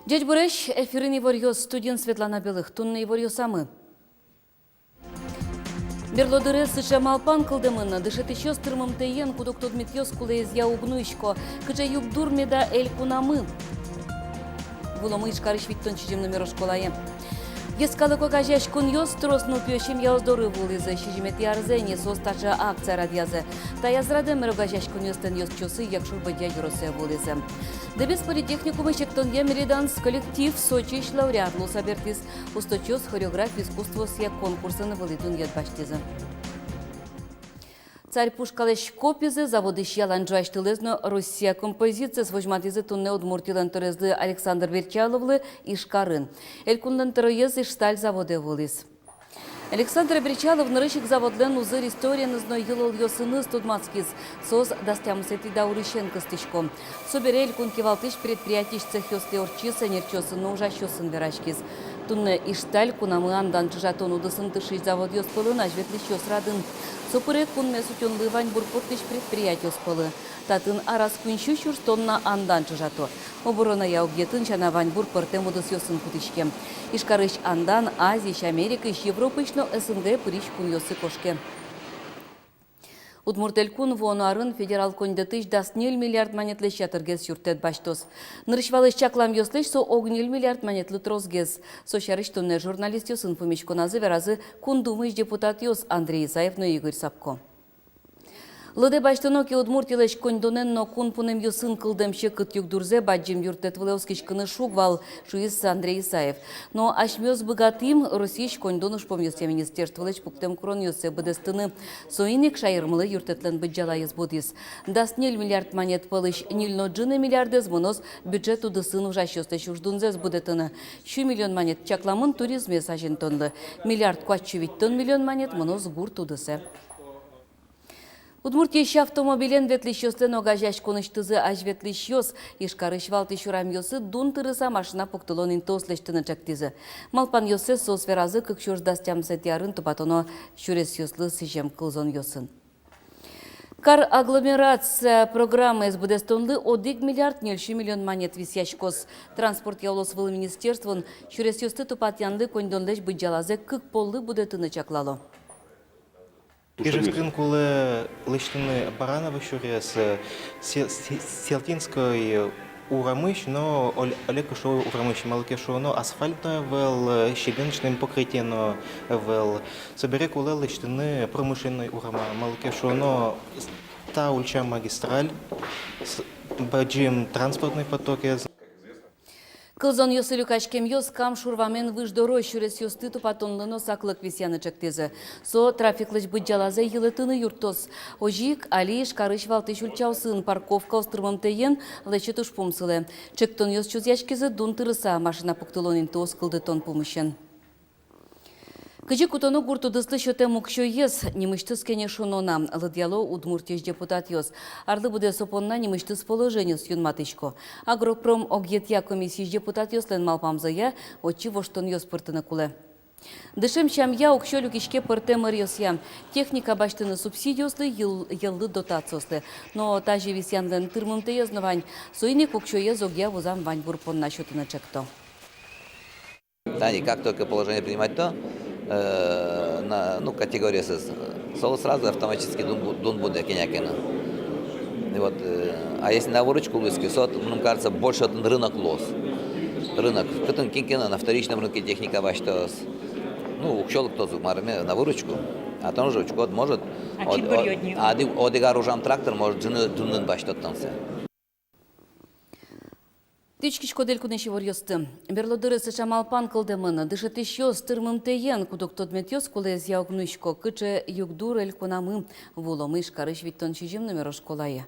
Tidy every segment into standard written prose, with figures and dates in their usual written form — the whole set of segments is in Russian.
Дядь Буреш, эфирный варьёс студент Светлана Белых, тунный варьёсамы. Берлодыре сыша малпан кылдымын, дышет еще стырмым тейен, кудок тот метьёс кулез я угнуйшко, кыжа юг дурмеда эль кунамы. Вуломы ишкарыш виттон чижим номер школае. Ескалы кокажеш кун ёс троснул пьёщим я оздоры вулызы, шижимет ярзене состача акция радьязы. Та язраде мерогажеш кун ёстен ёс чосы, якшур бадья юросе вулызы. Дебес политехникумы чектон емериданс коллектив Сочиш лауреат лосабертис усточёс хореограф искусство с як конкурсыны вылытун едбаштизы. Царь Пушкалеш копизы заводы Яланджуаш тылезно Россия композиция с вожматизы тунне Удмуртилан турезды Александр Верчаловлы и Шкарын. Элькунлан троез и шталь заводы волис. Александр Верчалов нарышик заводлен узыр история назной елол ёсыны студмацкиз соз дастямсети даурищенко стычком. Соберель кункивалтыш предприятий цех ёсты орчиса нерчосын ужащосын верачкиз. Тунне ишталь кунамы андан чыжатон удысын тышыш завод ёспылына жветлищ ёсрадын. Сопырек кунме сутёнлы Ваньбург-Портыш предприятий ёспылы. Татын арас кунщу чурстонна андан чыжато. Оборона яугетын чана Ваньбург-Портем удыс ёсын кутышке. Ишкарыш андан Азиш, Америка, Европышно СНГ пыриш кун ёсы кошке. Удмуртелькун вонуарын федерал кондетыш даснил миллиард монетлы шатыргез юртет баштос. Нырышвалыш чаклам ёслыш со огнил миллиард монетлы трозгез. Со шарыш тунне журналист ёсын фумишконазы веразы кундумыш депутат ёс Андрей Исаев, но Игорь Сапко. Лыде баштыноки Удмуртилеш кондоненно кун пунем ёсын кылдемши кыт югдурзе баджим юртет вылевскиш кыны шугвал шуис Андрей Исаев. Но ашмёз богатым Российш кондонуш помёсте министерстволеш пуктем крон ёсе быдестыны соиник шайырмылы юртетлен быджалайыз бодис. Даст 0 миллиард монет пылыш 0,1 миллиардез монос бюджет удысын ужащёсте шуждунзез будетыны. 3 миллион монет чакламын туризме сажентонды. Миллиард кваччувиттон миллион монет монос гурт удысе. Удмуртия автомобилен ветлищёстен огажаш коныштызы аж ветлищёс, ишкарыш валты шурам ёсы дун тырыса машина поктылонин тослештыны чактизы. Малпан ёсы сос веразы кыкшур дастям сетярын тупатоно шурес ёслы сижем кылзон ёсын. Кар агломерация программы СБДстонлы 1 миллиард 0 миллион монет висяшкос. Транспорт яулос выл министерствон шурес ёсты тупатянлы кондонлеш быджалазе кык поллы будетыны чаклало. Ижескрин куле лыштыны Баранова шурес Селтинской урамыш, но Олег шо урамыш малке шо, но асфальтное вел щебеночным покрытием вел. Собере куле лыштыны промышленной урама малке шо, но та ульча магистраль баджим транспортный потоки. Кылзон ёсы люкашкем ёс кам шурвамен выждоро шурес ёсты тупатонлыно саклык висяны чактезы. Со трафиклыч быджалазе йылытыны юртос. Ожик, алиш, карыш валтыш ульчаусын парковка остырмым тейен лечет уж пумсылы. Чектон ёс чузяшкезы дун тырыса машина пуктылонин тос кылдытон пумышен. Кыжы кутону гуртудысты шөте мукшо ес, немыштыз кене шонона, лыдьяло Удмуртиш депутат ес. Арлы буде сопонна немыштыз положение с юнматышко. Агропром огетья комиссии депутат еслен малпамзая, очи воштон ес пыртыны куле. Дышем шам я укшо люкишке пырте мыр есья. Техника баштыны субсидиослы еллы дотациослы. Но тажи висянлен тырмымты езнувань, соиник укшо ез огья вузам Ваньбург понна шөтыны чекто. Да, и как только положение принимать, то категория сразу автоматически дун будет кенякена. И вот, а если на выручку лыски, мне кажется, больше от рынок лос. Рынок, кто-то кинкена на вторичном рынке техника баштос. Учел кто зумарме на выручку, а то уже учкот может. Одигаружам трактор может джунын баштот там все. Тичкич кодель куденши ворьёсты. Берлодыры сыша малпан кылдымыны, дышыт ещё стырмым тейен, кудок тодмет ёс кулез яугнышко, кыче югдур эль кунамы, вуломыш карыш виттон чижим номер школае.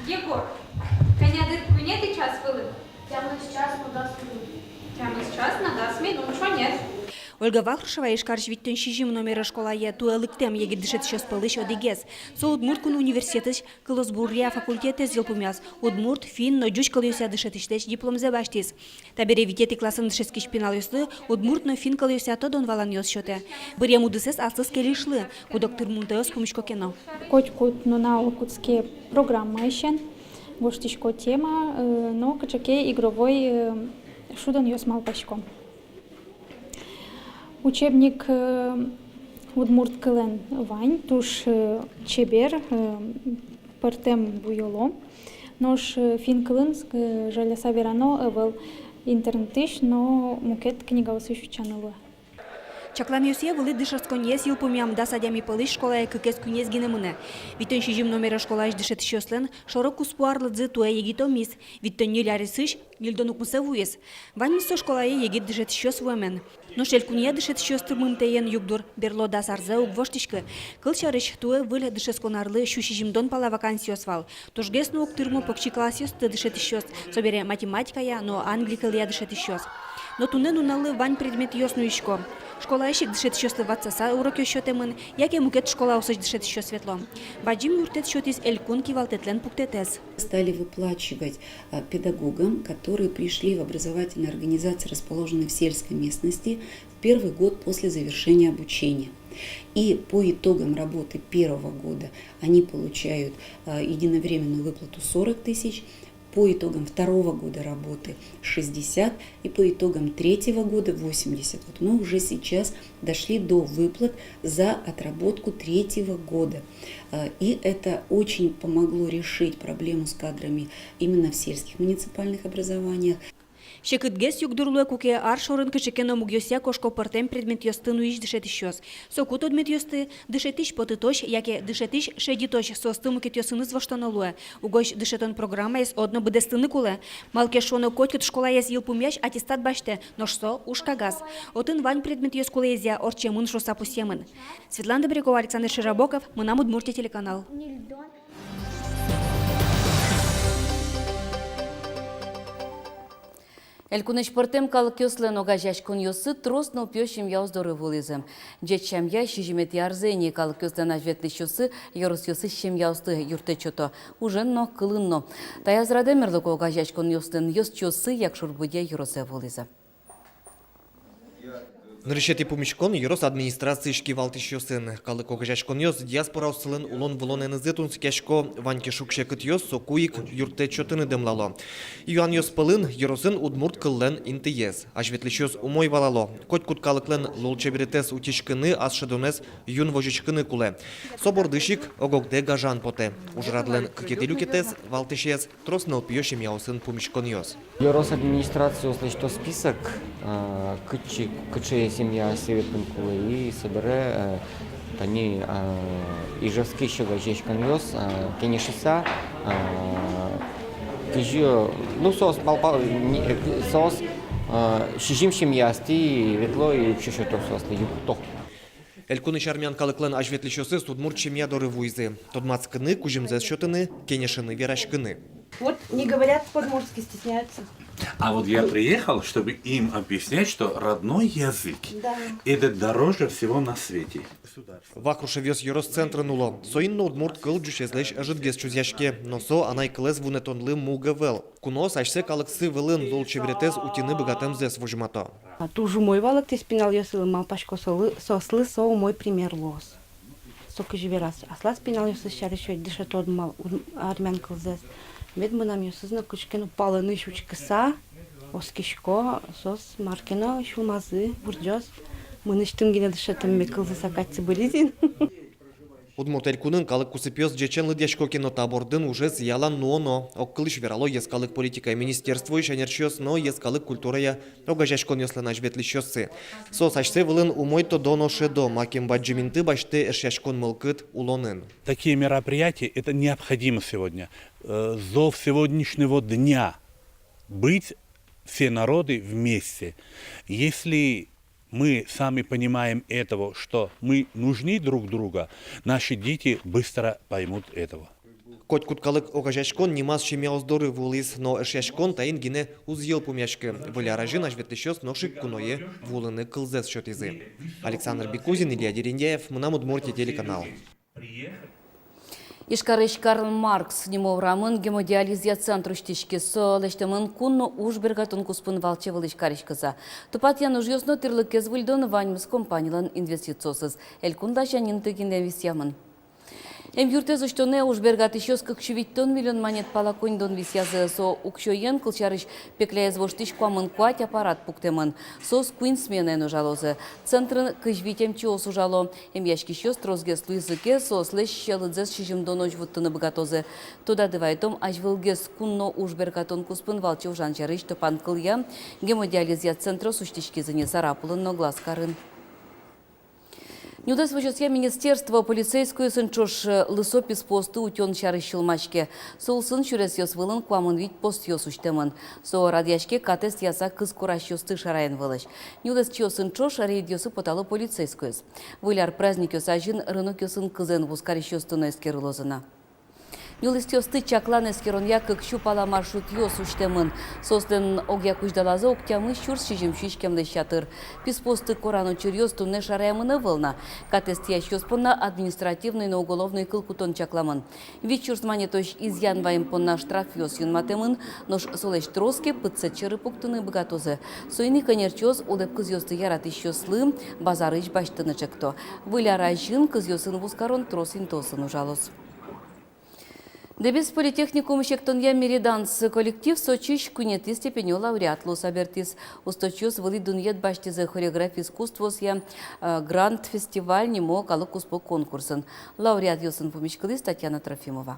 Егор, конядыр кунеты час вылы? Прямо сейчас на 20 минут. Прямо сейчас на 20 минут, шо нет? Ольга Вахрушева ишкарш виттен шижим номера школае туэлыктем егидышет шёс пылыш одигез. Со Удмурткун университетыш Кылысбурия факультеты зелпумяз. Удмурт, фин, но джуч кылыюся дышетиштеш дипломзе баштиз. Табере витети классын дышескиш пинал юслы, Удмурт, но фин кылыюся тодон валан ёс шоте. Бырем удысес аслыс келишлы, кудок тырмунта ёс пумишко кено. Котькут нуна окутские программы ещен. Гоштичко тема, но качаке игровой шудан ёсмал пачко. Учебник удмурт кылен вань, туш чебер, партем буйоло, нош фин кылын жаля сабирано эвел интернетиш, но мукет книга освещанала. Чаклан Йосе вылы дышаскон ес юлпумям да садями пылыш школая кыкес күнес гинемыне. Виттен шижим номера школаш дышет шёслен, шорок куспуарлы дзы туэ егито мис, виттен нюляри сыш, нюльдонук мыса вуес. Вань мисо школая егит дышет шёс вуэмен. Но шель куния дышет шёс тырмым тейен югдур, берло да сарзе угвоштишкы. Кыл чарыш туэ вылы дышесконарлы шу шижимдон пала вакансиос вал. Тожгес нук тырмы покчи классиос ты дышет шёс, собере математикая, но англикалия дышет шёс. Но тунен уналы вань предмет ёсну ишко. Школа ещик дышет еще сливаться уроки счетемын, яке мукет школа усыч дышет еще светло. Баджим юртет счет из элькун кивалтетлен пуктетес. Стали выплачивать педагогам, которые пришли в образовательные организации, расположенные в сельской местности, в первый год после завершения обучения. И по итогам работы первого года они получают единовременную выплату 40 тысяч, по итогам второго года работы 60 и по итогам третьего года 80. Вот мы уже сейчас дошли до выплат за отработку третьего года. И это очень помогло решить проблему с кадрами именно в сельских муниципальных образованиях. Шекытгес югдурлы куке аршорын кычекено мугьося кошко партем предмет ёстыну иш дышет ищёс. Сокут одмет ёсты дышетиш потытош, яке дышетиш шедитош состыму кет ёсыныз воштонолуэ. Угош дышетон программа ес одно быдестыны куле. Малке шоно котькот школа ес йылпумяш аттестат баште, ношсо ушкагаз. Отын вань предмет ёс куле езя орчемын шоса пусемын. Светлана Добрякова, Александр Широбоков, Мынам Удмуртия телеканал. Элькунеш портем калык ёслен огажаш кон ёсы трос но пёшим я оздоры вылызым. Джетчам я шижимет ярзени калык ёслен ажветли шосы ёрыс ёсы шем я осты юрте чото. Ужен но кылынно. Таязраде мерлык огажаш кон ёслен ёс чосы як шурбуде ёросе вылызы. Нырышети помишкон юрос администрации шкивалт еще сын. Калык огажашкон ёс диаспора усылын улон вылон энезетун скешко ваньки шукшекыт ёс сокуик юрте чотыны дымлало. Юан ёс пылын юросын удмурт кыллен интиез. Ажветлишёс умой валало. Коть кут калыклен лолчеберетес утишкыны асшедонес юн вожичкыны куле. Собордышик огогде гажан поте. Ужрадлен кыкетелюкетес валтышез трос нылпьёшим яусын помишкон ёс. Юрос администрацию услышал список кычи семья Северпин Кулы и собере они ижевский щега жечкан ёс кенешиса кижу ну сос малпал сос шижим семьясти ветло и чешето сос юто. Элькуныш армян калыклен ажветлишёсы судмурт чемья доры вуйзы. Тодмацкыны кужимзес счетыны кенешины верашкыны. Вот не говорят по-удмуртски, стесняются. А вот я приехал, чтобы им объяснять, что родной язык это дороже всего на свете. Вахруша вез юрос центра нуло. Соинно удмурт кыл джушезлеш ажитгес чузяшке, но со анай кылез вунетонлы мугавел. Кунос ашсе калыксы вылын лолчебретез утины богатым зес вужмато. Тужу мой валок ты спинал ёсылы малпашко сослы со мой пример лос. Сока живерас. Асла спинал ёсы шаришой дышат од мал армян кылзес. Вед мы нам ёсызна кучкену палыны шучкаса, оскишко, сос маркено шулмазы, бурджос. Мы нычтым гене дышатым мекылзы сакатцы былизин. Удмурт элькунын калык кусыпёс джечен лыдяшко кино табордын уже зъялан ноно. Оккылыш верало ес калык политика министерство иш анерчёс, но ес калык культурая огажашкон ёслен ажветлишёсы. Сос ашсе вылын умойто доно шедо, макем баджиминты баште эшяшкон мылкыт улонын. Такие мероприятия это необходимо сегодня. Зов сегодняшнего дня быть все народы вместе. Если мы сами понимаем этого, что мы нужны друг друга, наши дети быстро поймут этого. Коть куткалык огажашкон немаз шемяуздоры вулис, но эшяшкон таин гине узъел пумяшке. Валяражин ажветлишёс ношик куное вулыны кылзес шотизы. Александр Бекузин, Илья Дерендяев, Мынам Удмуртия телеканал. Ишкарыш Карл Маркс немоврамын гемодиализия центру штишки со лештемын кунно ужбергатун куспын валчевыл ишкарышкыза. Тупат ян ужьосно тырлыкез выльдон ваньмыз компаниялан инвестициосыз. Элькунда жанин тыгинден висямын. Эм юртез не уж бергат еще с как тон миллион монет палаконь дон висязы со укшоен кылчарыш пекляез воштыш куамын куать аппарат пуктемын. Со скуин сменен ужалозы. Центрын кыжвитем чиос ужало. Эм яшки еще строзге слуизыке со слэш щелыдзес шижим доноч вуттыны богатозы. Туда дывайтом ажвылгес кунно уж бергатон куспын валчев жанчарыш топан кылья. Гемодиализия центра суштички зыне сарапулын но глаз карын. Нюдес вычетке министерство полицейскую сынчош лысопис посты утен чары щелмачке. Сол сын чурес ёс вылын куамын вид пост ёс уштемын. Со радяшке катест яса кыз кураш ёсты шарайын вылыш. Нюдес чё сынчош рейд ёсы поталы полицейскую. Выляр праздник ёс ажин рынок ёсын кызен вускариш ёстыны эскерылозына. Нюлыстёсты чаклан эскеронья как щупала маршрут ёс уштемын. Сослен огя куждалаза октямы щурс шижим шишкемле щатыр. Писпосты корану чурьёс тунне шараямына вылна. Катест ящёспонна административный на уголовный кылкутон чакламын. Вечурс манетош изъян вайм понна штраф ёс юнматемын, нош солеш троске пытце чыры пуктыны богатозы. Сойны конерчёс удеп кыз ёсты яраты щёслы, базарыч баштыны чекто. Выляра жын кыз ёсын вускарон тросин тосын ужалос. Дебес политехникум шектонья Мериданс коллектив Сочиш кунети степеню лауреатлу сабертис. Усточус вали дуньет баштизе хореографии искусствос я гранд фестиваль немо калык успо конкурсын. Лауреат ёсын помещкалыс Татьяна Трофимова.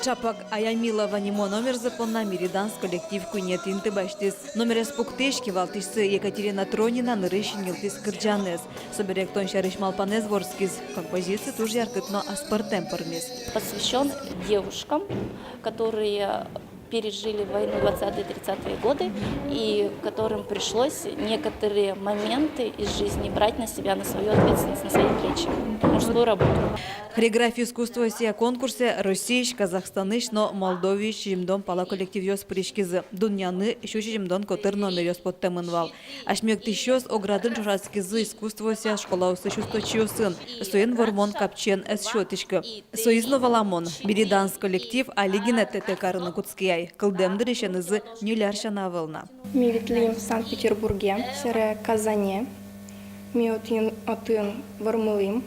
Чапак Аямилова немо номер запонна Мериданс коллектив кунетин тыбаштис. Номер спуктешки валтишсы Екатерина Тронина нырыщин елтис кырджанес. Соберектон шарыш малпанез ворскис. Композиция туж яркытно аспартем пармес. Посвящен девушкам, которые пережили войну 20-30-е годы и которым пришлось некоторые моменты из жизни брать на себя, на свою ответственность, на свои плечи, мужскую работу. Хореография искусства сия конкурсе Российш, Казахстаныш, но Молдович, жимдон пала коллектив ёс пришкизы. Дуньяны, щучи жимдон котыр номер ёс подтемынвал. Ашмек тищёс оградын жураскизы искусство сия школа усычусточио сын. Соен вормон капчен эс шотичка. Соизно валамон. Мериданс коллектив алигинет тете карыны куцкияй. Кылдемдыр ишенызы нюляршана вылна. Ми витлим в Санкт-Петербурге, сере Казане. Ми отын вормылым.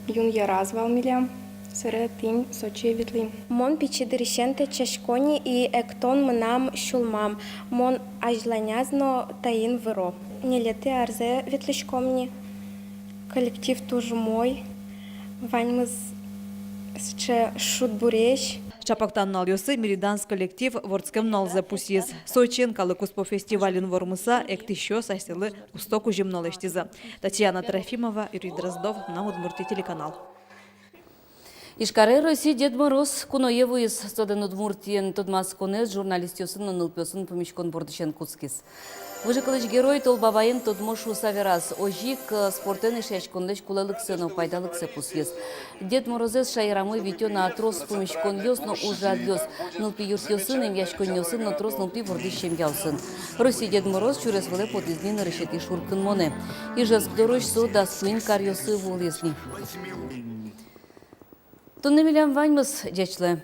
Юн яраз валмилям, сере тин Сочи витлим. Мон пичидырищенте чашкони и эктон мнам шулмам. Мон ажланязно таин выро. Не леты арзе витлишкомни. Коллектив тоже мой. Ваньмыз ще шутбуреш. Чапактан налёсы Мериданс коллектив вордскем налзе пусьез. Сочен калыкус по фестивален вормыса эктищё сасилы устоку жимнолештиза. Татьяна Трофимова, Юрий Дроздов, на Удмуртия телеканал. Ишкары Россия Дед Мороз куноеву из Соден Удмуртиен Тодмас Конез журналист ёсын нылпёсын помещкон бордышен куцкис. Выжикалыч герой толбабайын тодмошу саверас. Ожик спортен ишечконлеш кулалык сынов пайдалык сепусьез. Дед Морозес шайрамы витё на трос помещкон ёс, но уже отвёз. Нылпи юрс ёсын, им яшкон ёсын, но трос нылпи бордышем яусын. Россия Дед Мороз чурес выле подизнин решети шуркын моне. И жез дорож со да суин кар ёсы вулесни. Тонны милям ваньмыз, дечле.